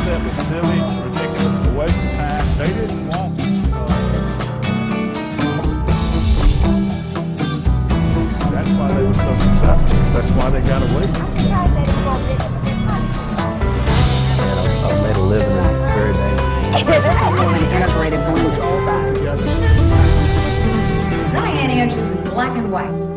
concept is silly, it's ridiculous, it's a waste of time. They didn't want that's why they were so successful. That's why they got away. Made a living in very dangerous. This is really an integrated blend all sides. Dianne Andrews in black and white.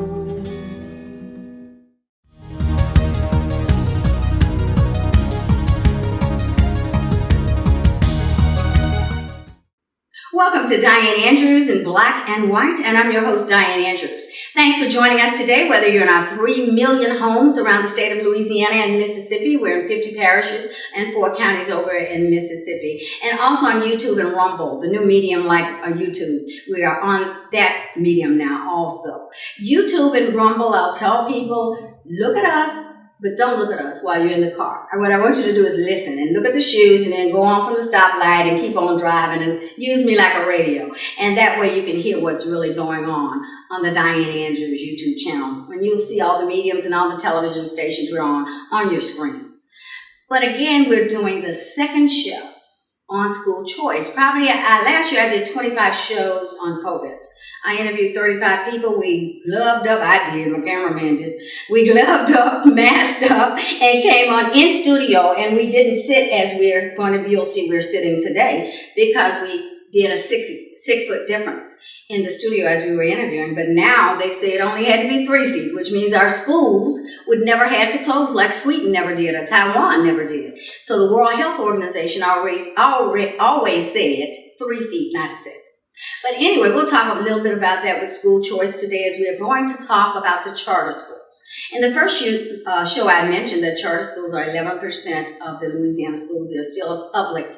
Welcome to Dianne Andrews in black and white, and I'm your host, Dianne Andrews. Thanks for joining us today, whether you're in our 3 million homes around the state of Louisiana and Mississippi. We're in 50 parishes and 4 counties over in Mississippi. And also on YouTube and Rumble, the new medium like YouTube. We are on that medium now also. YouTube and Rumble, I'll tell people, look at us, but don't look at us while you're in the car. What I want you to do is listen and look at the shoes and then go on from the stoplight and keep on driving and use me like a radio. And that way you can hear what's really going on the Dianne Andrews YouTube channel. And you'll see all the mediums and all the television stations we're on your screen. But again, we're doing the second show on school choice. Probably last year I did 25 shows on COVID. I interviewed 35 people. We gloved up. I did. My cameraman did. We gloved up, masked up, and came on in studio. And we didn't sit as we're going to be. You'll see we're sitting today because we did a 6 foot difference in the studio as we were interviewing. But now they say it only had to be 3 feet, which means our schools would never had to close like Sweden never did or Taiwan never did. So the World Health Organization always said 3 feet, not 6. But anyway, we'll talk a little bit about that with school choice today as we are going to talk about the charter schools. In the first show I mentioned that charter schools are 11% of the Louisiana schools. They're still a public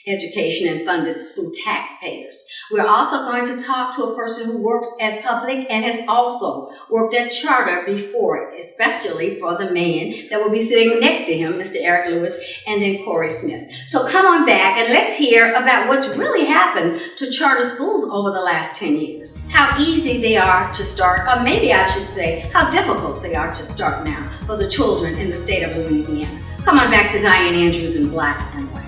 education and funded through taxpayers. We're also going to talk to a person who works at public and has also worked at charter before, especially for the man that will be sitting next to him, Mr. Eric Lewis, and then Corey Smith. So come on back and let's hear about what's really happened to charter schools over the last 10 years. How easy they are to start, or maybe I should say how difficult they are to start now for the children in the state of Louisiana. Come on back to Dianne Andrews in black and white.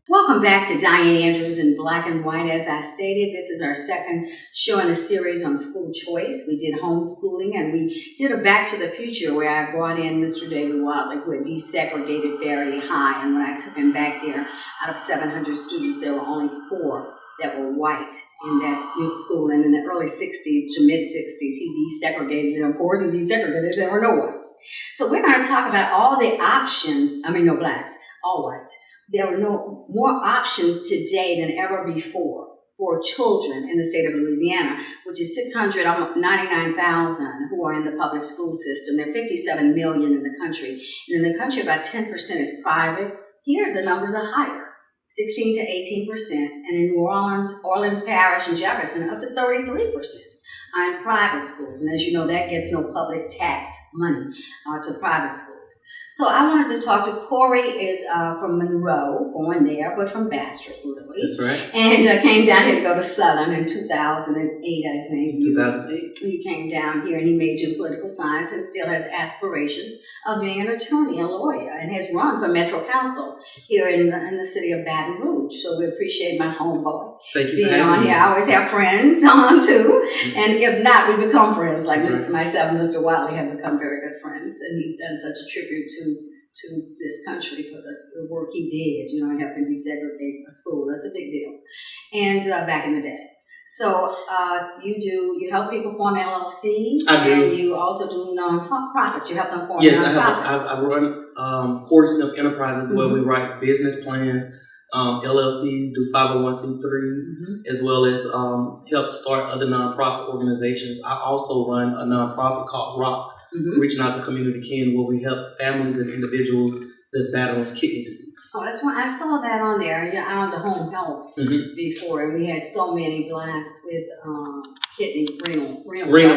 Welcome back to Dianne Andrews in black and white. As I stated, this is our second show in a series on school choice. We did homeschooling and we did a Back to the Future where I brought in Mr. David Watley, who had desegregated very high. And when I took him back there, out of 700 students, there were only 4 that were white in that school. And in the early 60s to mid 60s, he desegregated. And of course, he desegregated. There were no whites. So we're going to talk about all the options. No blacks, all whites. There are more options today than ever before for children in the state of Louisiana, which is 699,000 who are in the public school system. There are 57 million in the country. And in the country, about 10% is private. Here, the numbers are higher, 16 to 18%. And in New Orleans Parish and Jefferson, up to 33% are in private schools. And as you know, that gets no public tax money to private schools. So I wanted to talk to Corey, is from Monroe, born there, but from Bastrop, really. That's right. And came down here to go to Southern in 2008, I think. 2008. He came down here and he majored in political science and still has aspirations of being an attorney, a lawyer, and has run for Metro Council here in the city of Baton Rouge. So we appreciate my homeboy Thank you being for having on me. here. I always have friends on too. Mm-hmm. And if not, we become friends. Like right. myself and Mr. Wiley have become very good friends. And he's done such a tribute to this country for the work he did, helping desegregate a school. That's a big deal. And back in the day. So you help people form LLCs. I do. And you also do nonprofits. You help them form Yes, nonprofits. I run Corey Smith Enterprises where we write business plans, LLCs, do 501c3s, as well as help start other nonprofit organizations. I also run a nonprofit called ROCK, Reaching Out to Community Kin, where we help families and individuals that's battling kidney disease. Oh, that's why I saw that on there. I on the home health before, and we had so many blacks with kidney renal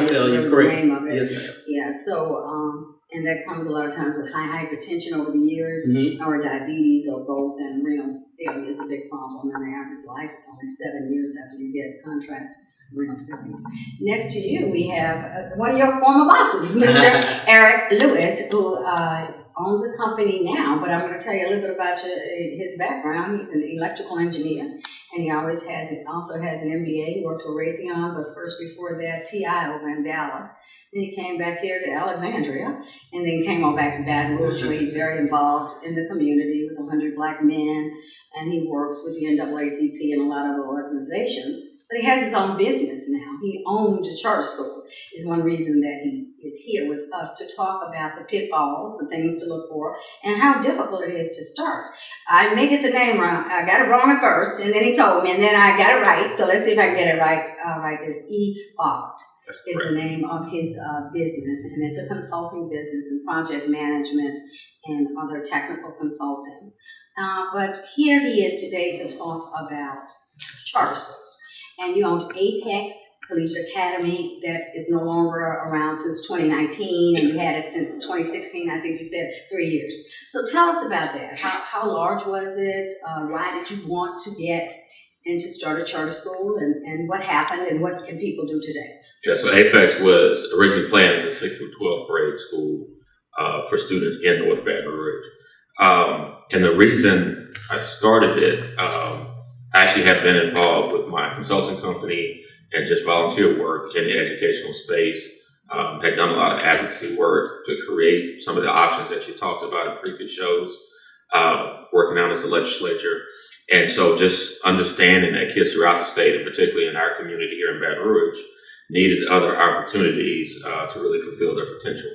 failure, the correct? name of it. Yes, ma'am. Yeah. So And that comes a lot of times with high hypertension over the years, Mhm. or diabetes, or both. And renal failure is a big problem in the average life. It's only 7 years after you get contract renal failure. Next to you, we have one of your former bosses, Mr. Eric Lewis, who owns a company now. But I'm going to tell you a little bit about his background. He's an electrical engineer, and he also has an MBA. He worked for Raytheon, but first before that, TI over in Dallas. Then he came back here to Alexandria, and then came on back to Baton Rouge, where he's very involved in the community with 100 Black men, and he works with the NAACP and a lot of other organizations. But he has his own business now. He owns a charter school, is one reason that he is here with us to talk about the pitfalls, the things to look for, and how difficult it is to start. I may get the name wrong. I got it wrong at first, and then he told me, and then I got it right. So let's see if I can get it right. This IBAW is the name of his business, and it's a consulting business in project management and other technical consulting. But here he is today to talk about charter schools. And you owned Apex Collegiate Academy that is no longer around since 2019, and you had it since 2016, I think you said 3 years. So tell us about that. How large was it? Why did you want to get and to start a charter school, and what happened, and what can people do today? Yeah, so Apex was originally planned as a 6th through 12th grade school for students in North Baton Rouge. And the reason I started it, I actually have been involved with my consulting company and just volunteer work in the educational space. Had done a lot of advocacy work to create some of the options that you talked about in previous shows, working out as a legislature. And so just understanding that kids throughout the state, and particularly in our community here in Baton Rouge, needed other opportunities to really fulfill their potential.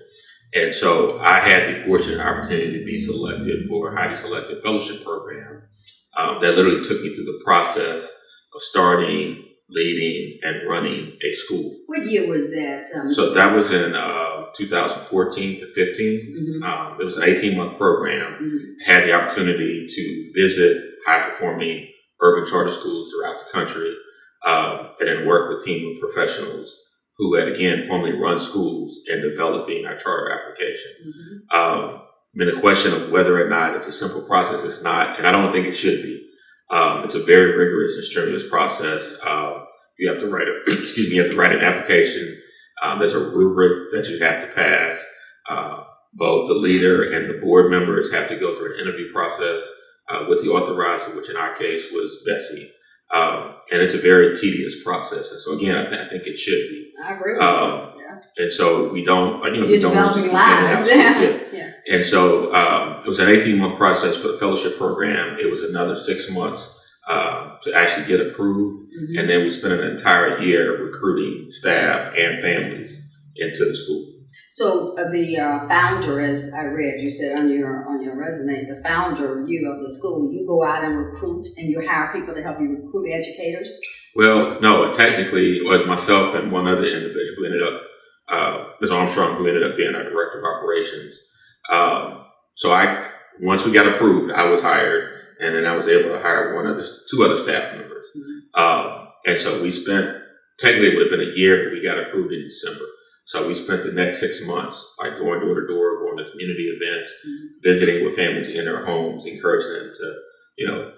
And so I had the fortunate opportunity to be selected for a highly selective fellowship program that literally took me through the process of starting, leading, and running a school. What year was that? So that was in 2014 to 15. It was an 18-month program. Had the opportunity to visit high-performing urban charter schools throughout the country, and then work with a team of professionals who had, again, formally run schools in developing our charter application. I mean, the question of whether or not it's a simple process, it's not, and I don't think it should be. It's a very rigorous and strenuous process. You have to write you have to write an application. There's a rubric that you have to pass. Both the leader and the board members have to go through an interview process with the authorizer, which in our case was Bessie. And it's a very tedious process. And so again, I think it should be. I agree with you. And so we don't, You're we don't developing just lives. yeah. And so it was an 18-month process for the fellowship program. It was another 6 months to actually get approved. And then we spent an entire year recruiting staff and families into the school. So the founder, as I read, you said on your resume, the founder of the school, you go out and recruit, and you hire people to help you recruit educators? Well, no, technically it was myself and one other individual who ended up, Ms. Armstrong, who ended up being our director of operations. So once we got approved, I was hired, and then I was able to hire two other staff members. And so we spent, technically it would have been a year, but we got approved in December. So we spent the next 6 months going door to door, going to community events, visiting with families in their homes, encouraging them to,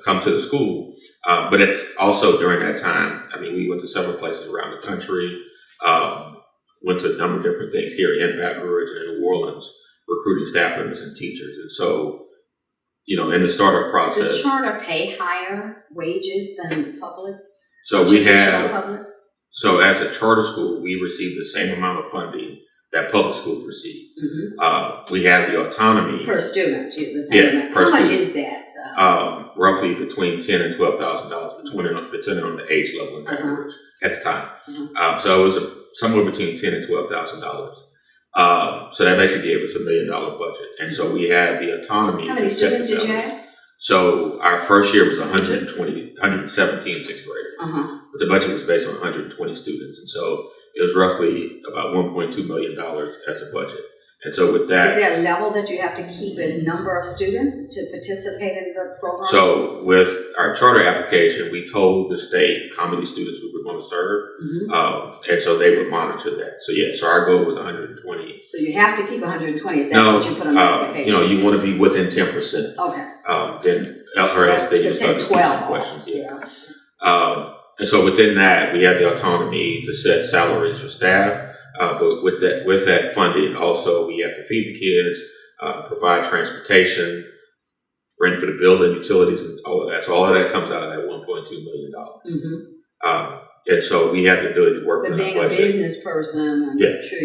come to the school. But it's also during that time, I mean, we went to several places around the country, went to a number of different things here in Baton Rouge and in New Orleans, recruiting staff members and teachers. And so, in the startup process. Does charter pay higher wages than public? So public? So as a charter school, we receive the same amount of funding that public schools receive. We have the autonomy per student. How much is that? Roughly between $10,000 and $12,000, depending on the age level in Baton Rouge at the time. So it was somewhere between $10,000 and $12,000. So that basically gave us $1 million budget, and so we had the autonomy. How many students did you have? So our first year was 117 sixth graders. But the budget was based on 120 students. And so it was roughly about $1.2 million as a budget. And so with that, Is there a level that you have to keep as number of students to participate in the program? so with our charter application, we told the state how many students we were going to serve, and so they would monitor that. So yeah, so our goal was 120. So you have to keep 120 if that's what you put on the application. You want to be within 10%. Okay. Then else they use subject to 12 questions. yeah. And so within that, we have the autonomy to set salaries for staff. But with that funding, also we have to feed the kids, provide transportation, rent for the building, utilities, and all of that. So all of that comes out of that $1.2 million. And so we have the ability to work But with being our a budget. business person, I'm sure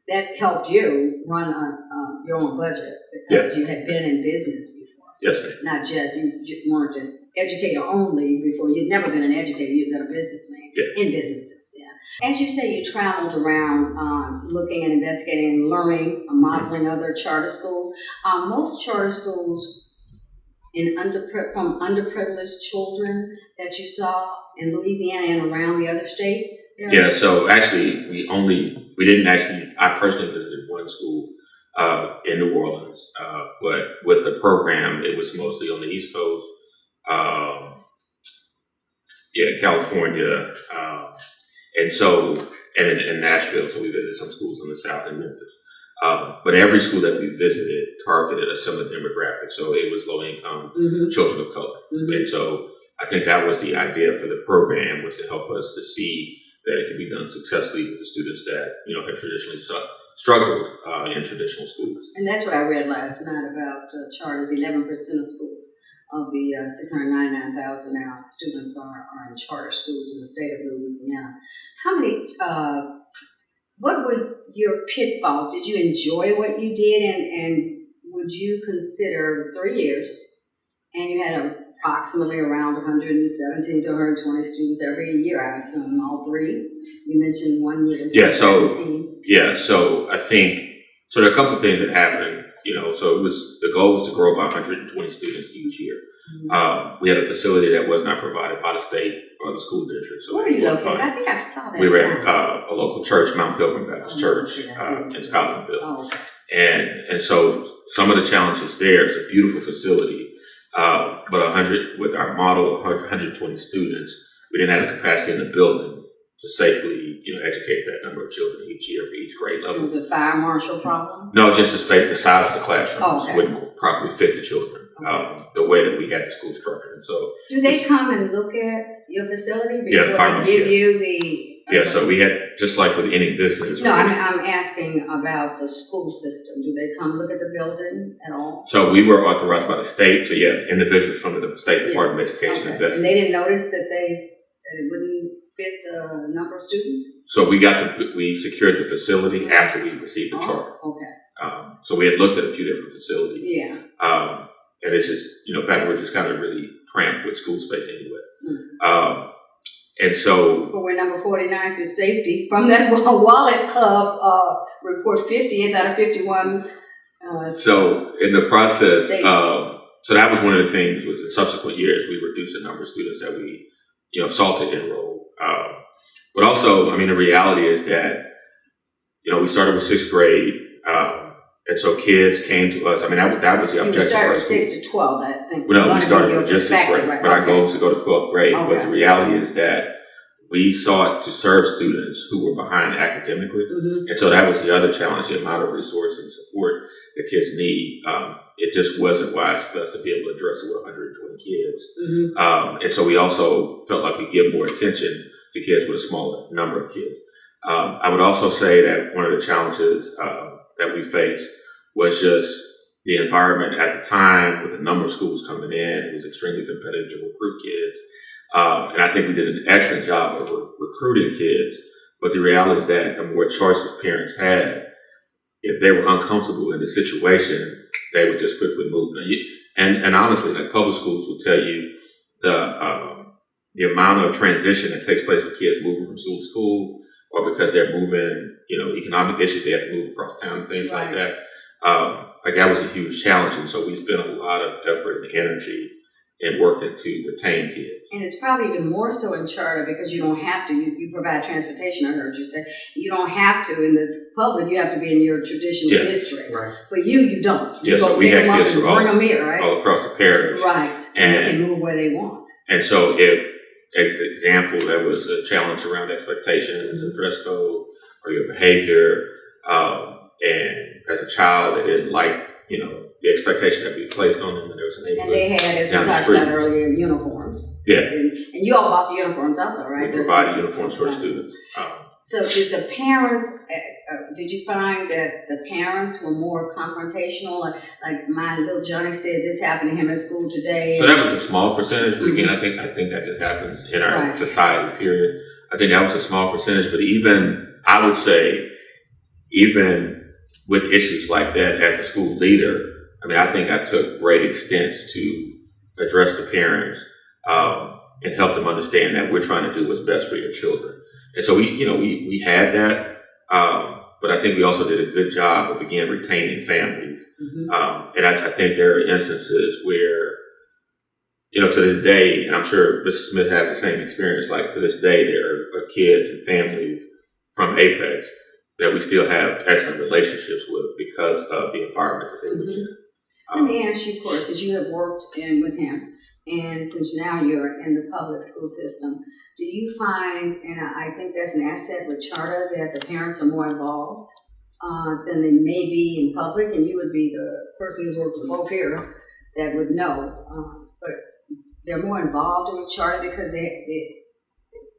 that helped you run your own budget because you had been in business before. Yes, ma'am. Not just, you weren't an educator only before. You'd never been an educator. You'd been a businessman in businesses, As you say, you traveled around looking and investigating and learning, modeling other charter schools. Most charter schools from underprivileged children that you saw in Louisiana and around the other states? Yeah, so actually I personally visited one school in New Orleans, but with the program, it was mostly on the East Coast, California, and in Nashville. So we visited some schools in the South and Memphis. But every school that we visited targeted a similar demographic. So it was low income children of color. And so I think that was the idea for the program, was to help us to see that it could be done successfully with the students that, have traditionally struggled in traditional schools. And that's what I read last night about charters. 11% of schools of the 699,000 now students are in charter schools in the state of Louisiana. How many, what were your pitfalls? Did you enjoy what you did? And would you consider, it was 3 years, and you had approximately around 117 to 120 students every year, I assume, all three? You mentioned 1 year. So I think, there are a couple of things that happened. So the goal was to grow by 120 students each year. We had a facility that was not provided by the state or the school district. So where are you located? I think I saw that. We were at a local church, Mount Pilgrim Baptist Church, in Scotlandville. Oh, okay. And so some of the challenges there, it's a beautiful facility, but with our model of 120 students, we didn't have the capacity in the building to safely, educate that number of children each year for each grade level. Was it a fire marshal problem? No, just the space, the size of the classrooms wouldn't properly fit the children, the way that we had the school structure. And so, do they come and look at your facility before the fire they give you the? So we had, just like with any business. No, I'm asking about the school system. Do they come look at the building at all? So we were authorized by the state. So individuals from the State Department of Education invested. And they didn't notice that it wouldn't fit the number of students? So we secured the facility after we received the charter. Okay. So we had looked at a few different facilities. Yeah. And it's just, Baton Rouge is kind of really cramped with school space anyway. And so. But we're number 49 for safety from that Wallet Hub report, 50th out of 51. So in the process, so that was one of the things, was in subsequent years, we reduced the number of students that we, sought to enroll. But also, the reality is that, we started with sixth grade, and so kids came to us. That was the objective. You started with 6 to 12, I think. No, we started with just sixth grade, but our goal was to go to 12th grade. But the reality is that we sought to serve students who were behind academically. And so that was the other challenge, the amount of resources and support that kids need. It just wasn't wise for us to be able to address it with 120 kids. And so we also felt like we give more attention to kids with a smaller number of kids. I would also say that one of the challenges that we faced was just the environment at the time, with a number of schools coming in. It was extremely competitive to recruit kids. And I think we did an excellent job of recruiting kids. But the reality is that the more choices parents had, if they were uncomfortable in the situation, they would just quickly move. And honestly, like public schools will tell you, the amount of transition that takes place with kids moving from school to school, or because they're moving, economic issues, they have to move across town and things like that. That was a huge challenge. And so we spent a lot of effort and energy in working to retain kids. And it's probably even more so in charter because you don't have to. You provide transportation, I heard you say. You don't have to. In this public, you have to be in your traditional district. Right. But you don't. You Yeah, so we had kids from bring them here, right? all across the parish. Right. And they can move where they want. And so if, as an example, there was a challenge around expectations and dress code or your behavior, and as a child, they didn't like, the expectation that we placed on them, and there was an And they had, as we talked about earlier, uniforms. Yeah. And you all bought the uniforms also, right? We provided uniforms for the students. So did the parents, did you find that the parents were more confrontational? Like my little Johnny said, this happened to him at school today. So that was a small percentage, but again, I think that just happens in our society, period. I think that was a small percentage, but I would say, even with issues like that as a school leader, I think I took great extents to address the parents and help them understand that we're trying to do what's best for your children. And so we had that, but I think we also did a good job of, again, retaining families. Mm-hmm. And I think there are instances where, to this day, and I'm sure Mrs. Smith has the same experience, like to this day, there are kids and families from Apex that we still have excellent relationships with because of the environment that they were in. Let me ask you, of course, as you have worked with him, and since now you're in the public school system, do you find, and I think that's an asset with charter, that the parents are more involved than they may be in public, and you would be the person who's worked with both here that would know, but they're more involved with charter because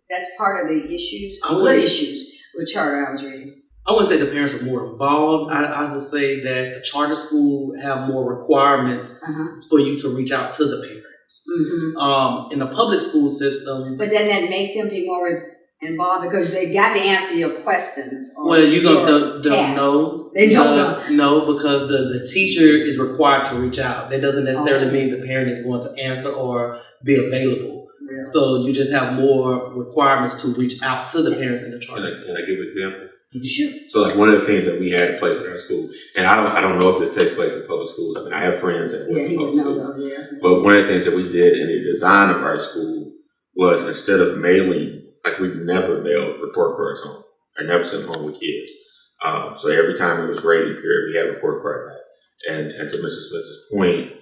that's part of the issues, good issues with charter I was reading. I wouldn't say the parents are more involved. I would say that the charter school have more requirements for you to reach out to the parents. Mm-hmm. In the public school system. But doesn't that make them be more involved because they got to answer your questions? Well, you're going to know. They don't know. No, because the teacher is required to reach out. That doesn't necessarily mean the parent is going to answer or be available. Really? So you just have more requirements to reach out to the parents in the charter school. Can I give an example? Sure. So, like, one of the things that we had in place at our school, and I don't know if this takes place in public schools. I have friends that work in public schools. But one of the things that we did in the design of our school was, instead of mailing, like, we never mailed report cards home. I never sent home with kids. So every time it was grading period, we had a report card night. And to Mrs. Smith's point,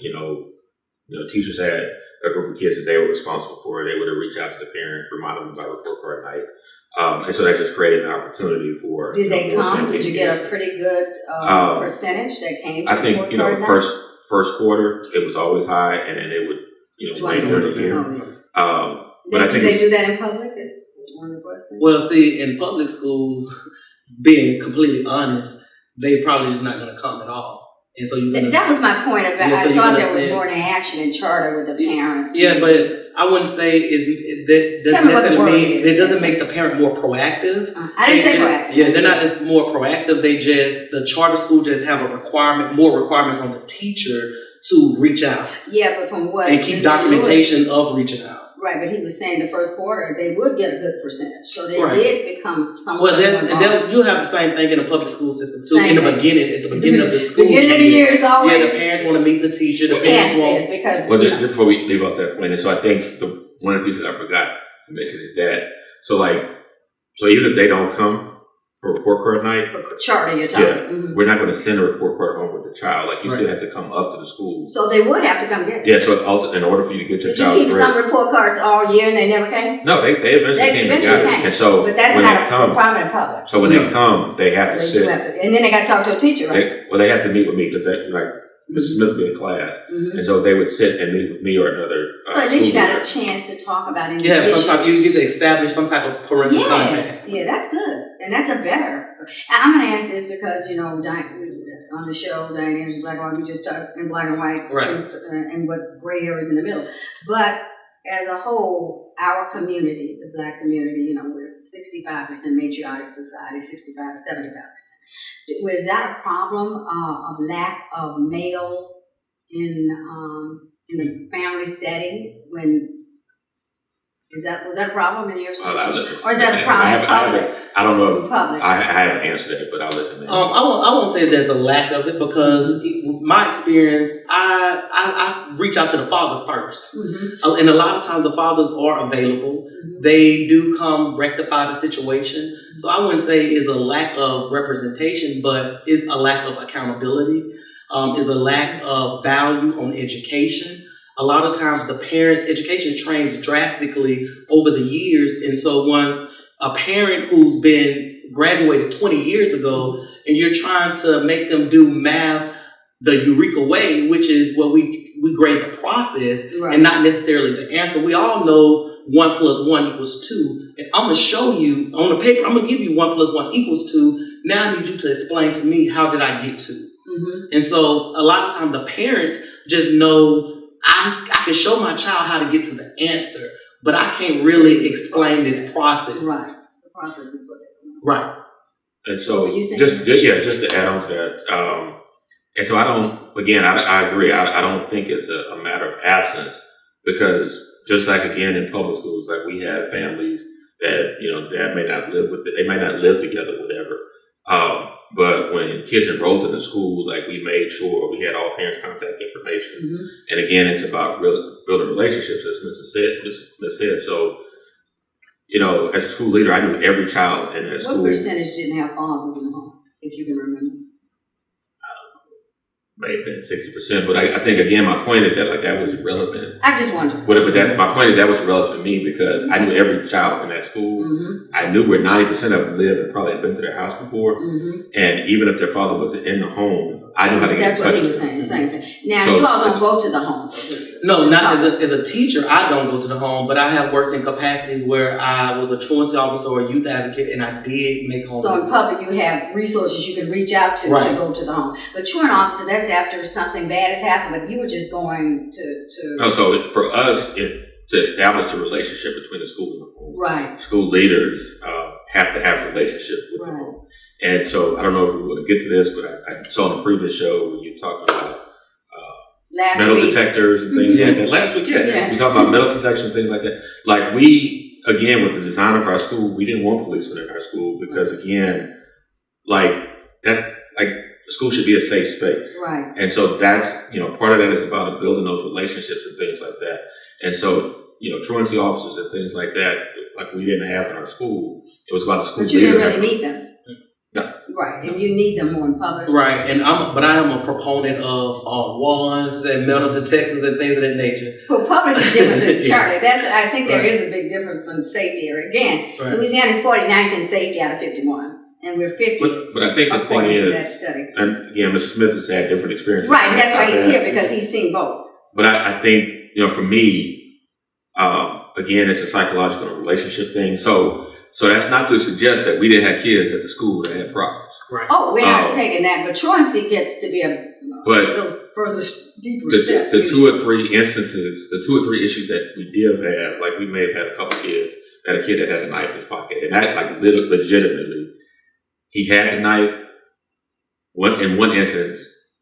teachers had a group of kids that they were responsible for. They would have reached out to the parents, remind them about report card night. And so that just created an opportunity for. Did they come? Did you get a pretty good percentage that came? I think first quarter it was always high, and then it would later in the year. But I think they do that in public? Is one of the questions. Well, see, in public schools, being completely honest, they probably just not going to come at all. And so that was my point about. I thought there was more action in charter with the parents. Yeah, but I wouldn't say that doesn't necessarily mean it doesn't make the parent more proactive. I didn't say proactive. Yeah, they're not as more proactive. The charter school just have more requirements on the teacher to reach out. Yeah, but from what and keep documentation of reaching out. Right, but he was saying the first quarter they would get a good percentage, so they did become somewhat. Well, you'll have the same thing in the public school system too. At the beginning of the school, beginning of the year is always. Yeah, the parents want to meet the teacher. The parents want. Because just before we leave out that point, and so I think one of the pieces I forgot to mention is that so even if they don't come for report card night, for charter, you're talking. We're not going to send a report card home with the child. Like, you still have to come up to the school. So they would have to come get it. Yeah. So in order for you to get your child, did you keep some report cards all year and they never came? No, they eventually came and got it. And so but that's not a requirement in public. So when they come, they have to sit. And then they got to talk to a teacher, right? They have to meet with me because Mrs. Smith would be in class, and so they would sit and meet with me or another. So at least you got a chance to talk about it. Yeah, sometimes you get to establish some type of parental contact. Yeah, that's good, and that's a better. I'm going to ask this because on the show, Dianne Andrews, Black and White, we just talked in black and white, and what gray areas in the middle. But as a whole, our community, the Black community, we're 65% matriotic society, 65 to 75%. Was that a problem of lack of male in the family setting when Was that a problem in your school I'll system? let- Or is that a problem in public? I don't know if Public. I haven't answered that, but I'll let them answer. I won't say there's a lack of it because my experience, I reach out to the father first. Mm-hmm. And a lot of times the fathers are available. Mm-hmm. They do come rectify the situation. So I wouldn't say it's a lack of representation, but it's a lack of accountability. Is a lack of value on education. A lot of times the parents' education trains drastically over the years. And so once a parent who's been graduated 20 years ago and you're trying to make them do math the Eureka way, which is what we grade the process Right. and not necessarily the answer. We all know 1 + 1 = 2. And I'm going to show you on the paper, I'm going to give you 1 + 1 = 2. Now I need you to explain to me, how did I get to? Mm-hmm. And so a lot of times the parents just know I can show my child how to get to the answer, but I can't really explain this process. Right. The process is what they Right. And so, What were you saying? just to add on to that, and so I agree. I don't think it's a matter of absence, because just like again in public schools, like we have families that that may not live together, whatever. But when kids enrolled in the school, like we made sure we had all parents' contact information. Mm-hmm. And again, it's about building relationships, as Ms. said. So, as a school leader, I knew every child in that school. What percentage didn't have fathers in the home, if you can remember? May have been 60%, but I think again, my point is that that was irrelevant. I just wondered. But my point is that was relevant to me because I knew every child in that school. Mm-hmm. I knew where 90% of them lived and probably had been to their house before. Mm-hmm. And even if their father wasn't in the home, I knew how to get That's in touch what he with was them. saying, the same thing. Now, So you all it's- don't go to the home. No, not as a teacher. I don't go to the home, but I have worked in capacities where I was a truancy officer or a youth advocate, and I did make home. So in visits. public, you have resources you can reach out to Right. to go to the home. But truant officer, that's after something bad has happened, but you were just going to No, so for us, to establish a relationship between the school and the home, right. school leaders have to have a relationship with the Right. home. And so I don't know if we want to get to this, but I saw in the previous show where you talked about Last metal week. detectors and things Yeah. like that. Last week, Yeah. we talked about metal detection, things like that. Like we, again, with the design of our school, we didn't want policemen in our school because again, that's the school should be a safe space. Right. And so that's, part of that is about building those relationships and things like that. And so, truancy officers and things like that, like we didn't have in our school. It was about the school But you didn't leader. really need them. No. Right. And you need them more in public. Right, and I am a proponent of wands and metal detectors and things of that nature. Well, public is different than Yeah. charter. I think there Right. is a big difference in safety area. Again, Right. Louisiana's 49th in safety out of 51. And we're 50 But I think the thing according to that is, study. and again, Mr. Smith has had different experiences. Right. And that's why I've he's had. here, because he's seen both. But I think, for me, again, it's a psychological relationship thing. So that's not to suggest that we didn't have kids at the school that had problems. Right. Oh, we're not Oh. taking that. But truancy gets to be a But little further, deeper step. the 2 or 3 instances, the 2 or 3 issues that we did have, like we may have had a couple kids, had a kid that had a knife in his pocket. And that legitimately, he had the knife. In one instance,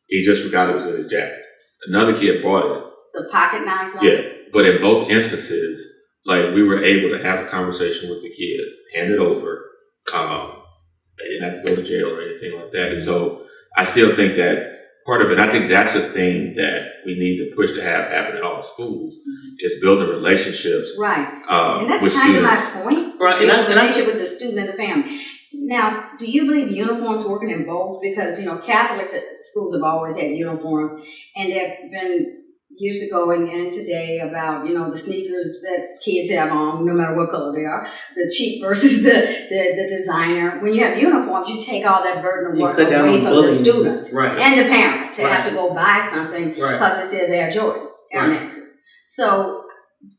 he just forgot it was in his jacket. Another kid brought it. It's a pocket knife. Like? Yeah. But in both instances, we were able to have a conversation with the kid, hand it over. They didn't have to go to jail or anything like that. And so I still think that part of it, I think that's a thing that we need to push to have happen in all schools, is building relationships Right. And that's with kind students. of my point. Right, The and I- relationship with the student and the family. Now, do you believe uniforms working in both? Because, Catholics at schools have always had uniforms, and there have been years ago and today about, the sneakers that kids have on, no matter what color they are, the cheap versus the designer. When you have uniforms, you take all that burden of You work cut down away on from bullying. the student Right. and the parent to have Right. to go buy something Right. because it says Air Jordan, Air Right. Maxes. So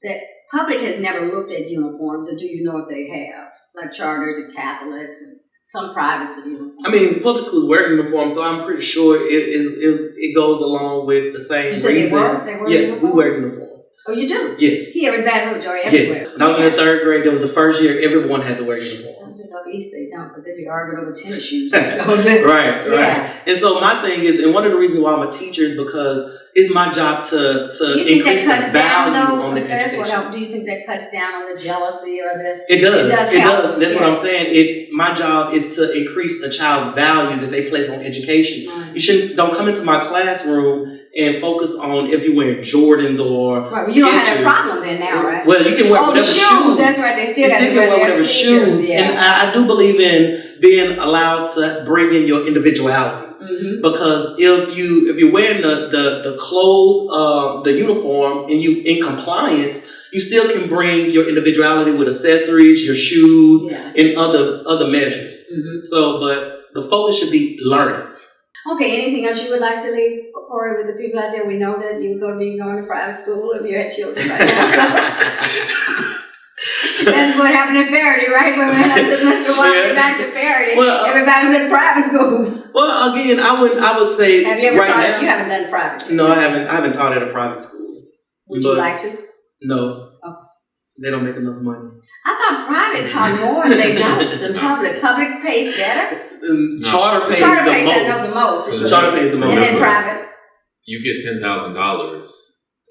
the public has never looked at uniforms, or do you know if they have? Like charters and Catholics and some privates of uniforms. I mean, public schools wear uniforms, so I'm pretty sure it goes along with the same You said they reason. wear? They wear Yeah, uniforms? we wear uniforms. Oh, you do? Yes. Here in Baton Rouge or everywhere? Yes. When I was in the 3rd grade, that was the first year everyone had to wear uniforms. Up east they don't, because they be arguing over tennis shoes. Right, Yeah. right. And so my thing is, and one of the reasons why I'm a teacher is because it's my job to Do you think increase that the cuts down value though? on the That's what education. help. Do you think that cuts down on the jealousy or the? It does. It help. does. That's what Yeah. I'm saying. My job is to increase the child's value that they place on education. Right. Don't come into my classroom and focus on if you're wearing Jordans or Right. Well, you don't have that Skechers. problem then now, right? Well, you can wear Oh, the whatever shoes. That's right. They still You got still to can wear wear whatever their sneakers. shoes. Yeah. And I do believe in being allowed to bring in your individuality. Mm-hmm. Because if you're wearing the clothes, the uniform, and you in compliance, you still can bring your individuality with accessories, your shoes, Yeah. and other measures. Mm-hmm. So, but the focus should be learning. Okay. Anything else you would like to leave, Corey, with the people out there? We know that you're going to be going to private school if you had children right now. That's what happened at Parity, right? When we went up to Mr. Wiley back to Parity, Well, everybody was in private schools. Well, again, I would say Have you ever right taught now, it? You haven't done private school. No, I haven't taught at a private school. Would you But like to? No. Okay. They don't make enough money. I thought private taught more than they don't than public. Public pays better. Charter pays Charter the pays, most. I know the most. So Charter pays the most. And then private, You get $10,000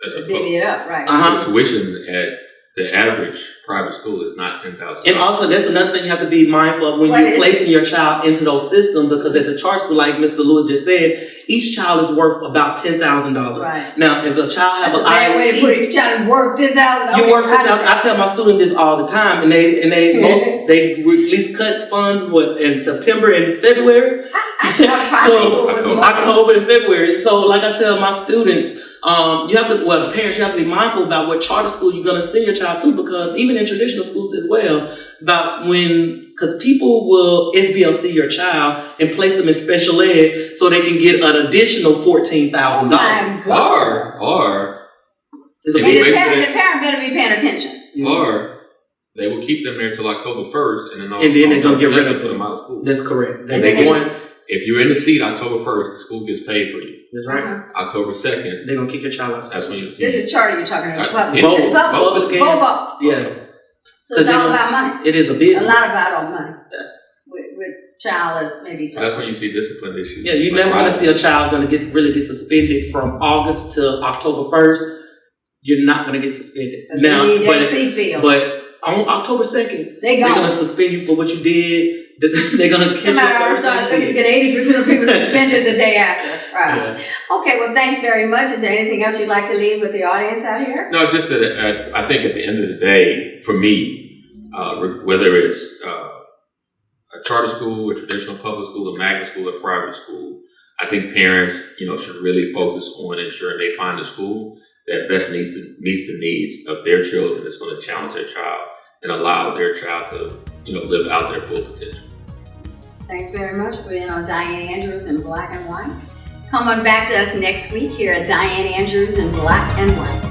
as a divvy it up, right? Uh-huh. tuition at the average private school is not $10,000. And also, that's another thing you have to be mindful of when What you're is placing your child into those systems, because at the charter school, like Mr. Lewis just said, each child is worth about $10,000. Right. Now, if a child have That's an a bad way to put it. IEP, Each child is worth $10,000. you worth $10,000. I tell my students this all the time, and they release cuts fund in September and February. So October and February. So, like I tell my students, you have to. Well, parents, you have to be mindful about what charter school you're going to send your child to, because even in traditional schools as well, because people will SBLC your child and place them in special ed so they can get an additional $14,000. Or It's a If And you big- the parent better be paying attention. Or they will keep them there until October 1st, and then And then they're gonna get rid of put them. them out of school. That's correct. And They're then going. If you're in the seat October 1st, the school gets paid for you. That's right. Uh-huh. October 2nd, They're gonna kick your child out. that's when you see. This is charter you're talking about. Public. Both. This is public. Public and- Both. Yeah, So it's 'Cause all they about money. it is a A business. lot about all money. Yeah. With child as maybe So something. that's when you see discipline issues. Yeah, you're never gonna see a child gonna really get suspended from August to October 1st. You're not gonna get suspended now, They need that seat bill. but on October 2nd, They they're gone. gonna suspend you for what you did. They're gonna catch you Somebody ought to first start thing. looking at 80% of people suspended the day after. Right. Yeah. Okay, well, thanks very much. Is there anything else you'd like to leave with the audience out here? No, just that I think at the end of the day, for me, whether it's a charter school, a traditional public school, a magnet school, a private school, I think parents, should really focus on ensuring they find a school that best meets the needs of their children. That's going to challenge their child and allow their child to, live out their full potential. Thanks very much for being on Dianne Andrews in Black and White. Come on back to us next week here at Dianne Andrews in Black and White.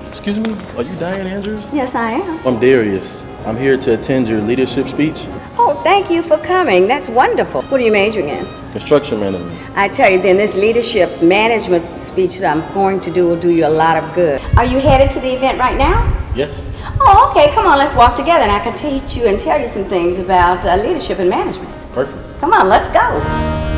Excuse me, are you Dianne Andrews? Yes, I am. I'm Darius. I'm here to attend your leadership speech, Oh, thank you for coming. That's wonderful. What are you majoring in? construction management. I tell you, then this leadership management speech that I'm going to do will do you a lot of good. Are you headed to the event right now? Yes? Oh, okay. Come on, let's walk together and I can teach you and tell you some things about leadership and management. Perfect. Come on, let's go.